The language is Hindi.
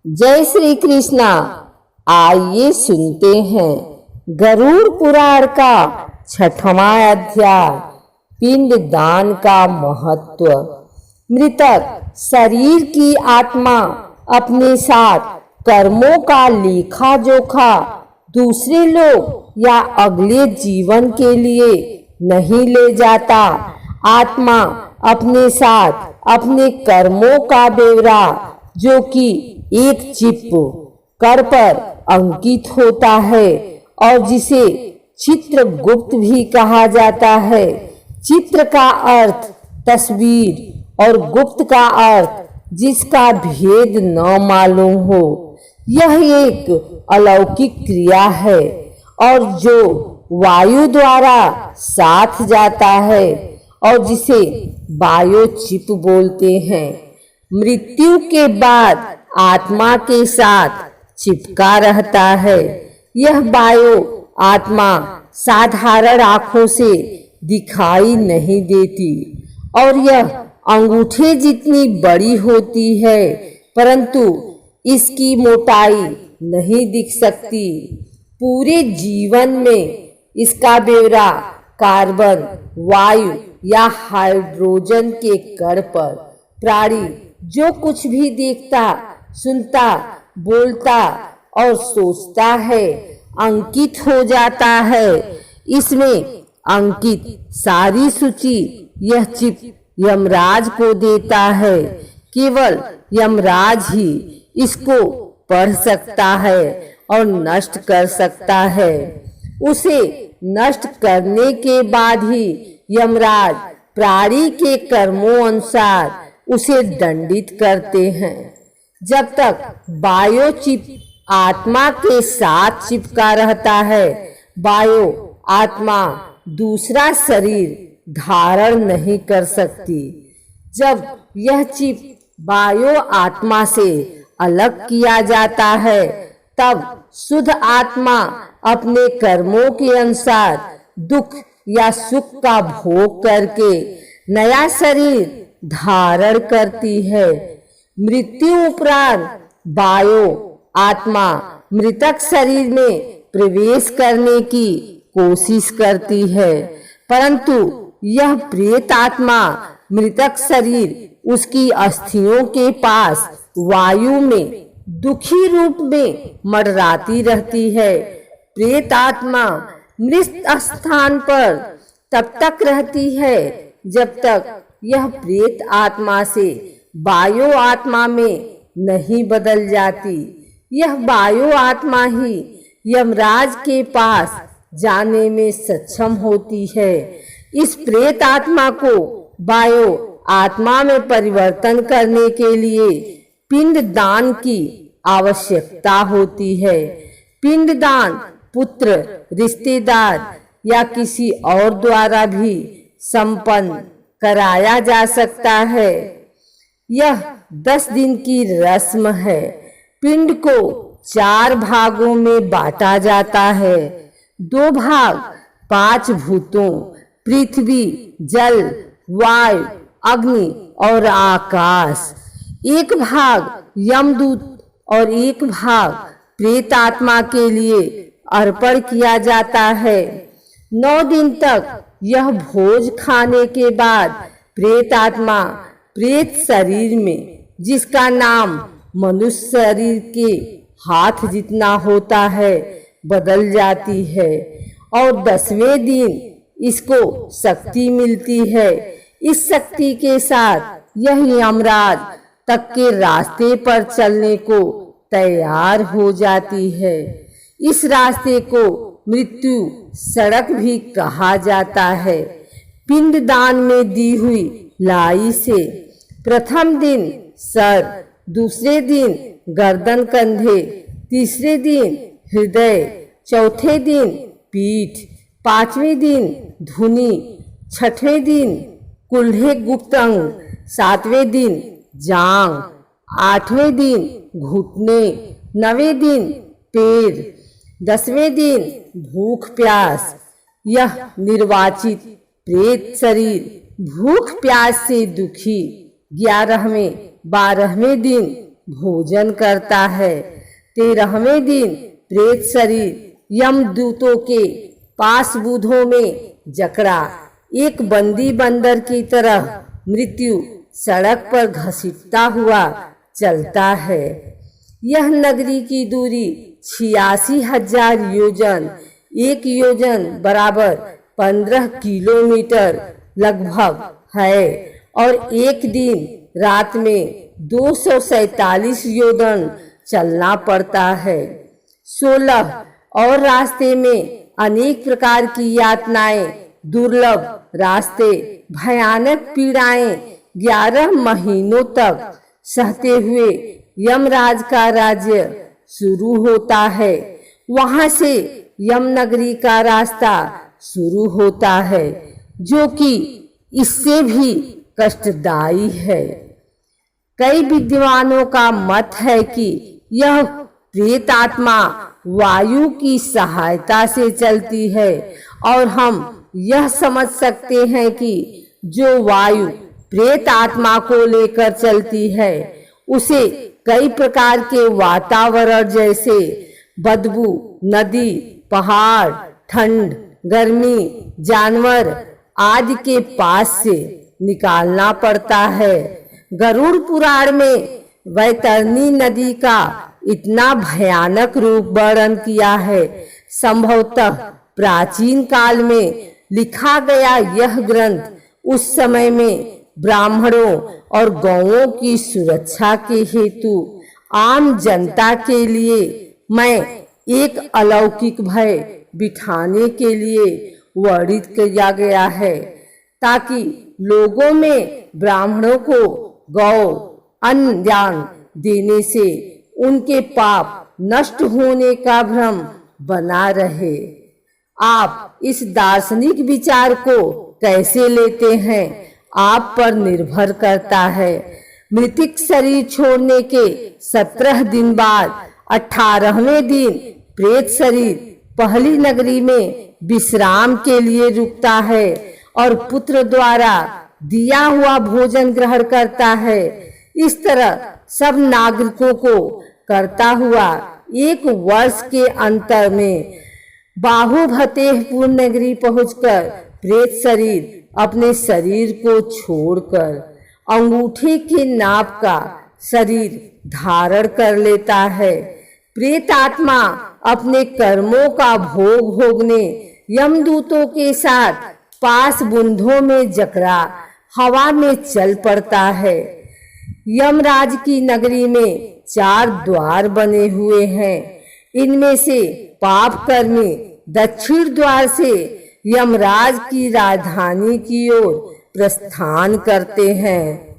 जय श्री कृष्णा। आइए सुनते हैं गरुड़ पुराण का 6वां अध्याय, पिंड दान का महत्व। मृतक शरीर की आत्मा अपने साथ कर्मों का लेखा जोखा दूसरे लोग या अगले जीवन के लिए नहीं ले जाता। आत्मा अपने साथ अपने कर्मों का ब्यौरा, जो कि एक चिप कर पर अंकित होता है और जिसे चित्रगुप्त भी कहा जाता है। चित्र का अर्थ तस्वीर और गुप्त का अर्थ जिसका भेद न मालूम हो। यह एक अलौकिक क्रिया है और जो वायु द्वारा साथ जाता है और जिसे बायो चिप बोलते हैं। मृत्यु के बाद आत्मा के साथ चिपका रहता है। यह बायो आत्मा साधारण आंखों से दिखाई नहीं देती और यह अंगूठे जितनी बड़ी होती है, परंतु इसकी मोटाई नहीं दिख सकती। पूरे जीवन में इसका ब्यौरा कार्बन, वायु या हाइड्रोजन के कण पर प्राणी जो कुछ भी देखता, सुनता, बोलता और सोचता है अंकित हो जाता है। इसमें अंकित सारी सूची यह चिप यमराज को देता है। केवल यमराज ही इसको पढ़ सकता है और नष्ट कर सकता है। उसे नष्ट करने के बाद ही यमराज प्राणी के कर्मों अनुसार उसे दंडित करते हैं। जब तक बायो चिप आत्मा के साथ चिपका रहता है, बायो आत्मा दूसरा शरीर धारण नहीं कर सकती। जब यह चिप बायो आत्मा से अलग किया जाता है, तब शुद्ध आत्मा अपने कर्मों के अनुसार दुख या सुख का भोग करके नया शरीर धारण करती है। मृत्यु उपरांत बायो आत्मा मृतक शरीर में प्रवेश करने की कोशिश करती है, परंतु यह प्रेत आत्मा मृतक शरीर उसकी अस्थियों के पास वायु में दुखी रूप में मंडराती रहती है। प्रेत आत्मा मृत स्थान पर तब तक रहती है जब तक यह प्रेत आत्मा से बायो आत्मा में नहीं बदल जाती। यह बायो आत्मा ही यमराज के पास जाने में सक्षम होती है। इस प्रेत आत्मा को बायो आत्मा में परिवर्तन करने के लिए पिंड दान की आवश्यकता होती है। पिंड दान पुत्र, रिश्तेदार या किसी और द्वारा भी संपन्न कराया जा सकता है। यह 10 दिन की रस्म है। पिंड को 4 भागों में बांटा जाता है। 2 भाग 5 भूतों पृथ्वी, जल, वायु, अग्नि और आकाश, 1 भाग यमदूत और 1 भाग प्रेत आत्मा के लिए अर्पण किया जाता है। 9 दिन तक यह भोज खाने के बाद प्रेत आत्मा प्रेत शरीर में, जिसका नाम मनुष्य शरीर के हाथ जितना होता है, बदल जाती है और 10वें दिन इसको शक्ति मिलती है। इस शक्ति के साथ यह यमराज तक के रास्ते पर चलने को तैयार हो जाती है। इस रास्ते को मृत्यु सड़क भी कहा जाता है। पिंड दान में दी हुई लाई से प्रथम दिन सर, दूसरे दिन गर्दन कंधे, तीसरे दिन हृदय, चौथे दिन पीठ, 5वें दिन धुनी, 6वें दिन कुल्हे गुप्त अंग, 7वें दिन जांग, 8वें दिन घुटने, 9वें दिन पैर, 10वें दिन भूख प्यास। यह निर्वाचित प्रेत शरीर भूख प्यास से दुखी 11वें 12वें दिन भोजन करता है। 13वें दिन प्रेत शरीर यमदूतों के पास बूंदों में जकड़ा एक बंदी बंदर की तरह मृत्यु सड़क पर घसीटता हुआ चलता है। यह नगरी की दूरी 86,000 योजन, 1 योजन बराबर 15 किलोमीटर लगभग है और एक दिन रात में 247 योजन चलना पड़ता है। 16 और रास्ते में अनेक प्रकार की यातनाएं, दुर्लभ रास्ते, भयानक पीड़ाएं 11 महीनों तक सहते हुए यमराज का राज्य शुरू होता है। वहां से यमनगरी का रास्ता शुरू होता है, जो कि इससे भी कष्टदायी है। कई विद्वानों का मत है कि यह प्रेत आत्मा वायु की सहायता से चलती है और हम यह समझ सकते हैं कि जो वायु प्रेत आत्मा को लेकर चलती है उसे कई प्रकार के वातावरण जैसे बदबू, नदी, पहाड़, ठंड, गर्मी, जानवर आदि के पास से निकालना पड़ता है। गरुड़ पुराण में वैतरणी नदी का इतना भयानक रूप वर्णन किया है। संभवतः प्राचीन काल में लिखा गया यह ग्रंथ उस समय में ब्राह्मणों और गौओं की सुरक्षा के हेतु आम जनता के लिए मैं एक अलौकिक भय बिठाने के लिए वर्णित किया गया है, ताकि लोगों में ब्राह्मणों को गौ अन्न दान देने से उनके पाप नष्ट होने का भ्रम बना रहे। आप इस दार्शनिक विचार को कैसे लेते हैं, आप पर निर्भर करता है। मृतिक शरीर छोड़ने के 17 दिन बाद 18वें दिन प्रेत शरीर पहली नगरी में विश्राम के लिए रुकता है और पुत्र द्वारा दिया हुआ भोजन ग्रहण करता है। इस तरह सब नागरिकों को करता हुआ 1 वर्ष के अंतर में बाहुभतेहपुर नगरी पहुंचकर प्रेत शरीर अपने शरीर को छोड़कर अंगूठे के नाप का शरीर धारण कर लेता है। प्रेत आत्मा अपने कर्मों का भोग भोगने यमदूतों के साथ पास बूंदों में जकड़ा हवा में चल पड़ता है। यमराज की नगरी में 4 द्वार बने हुए हैं। इनमें से पाप कर्मी दक्षिण द्वार से यमराज की राजधानी की ओर प्रस्थान करते हैं।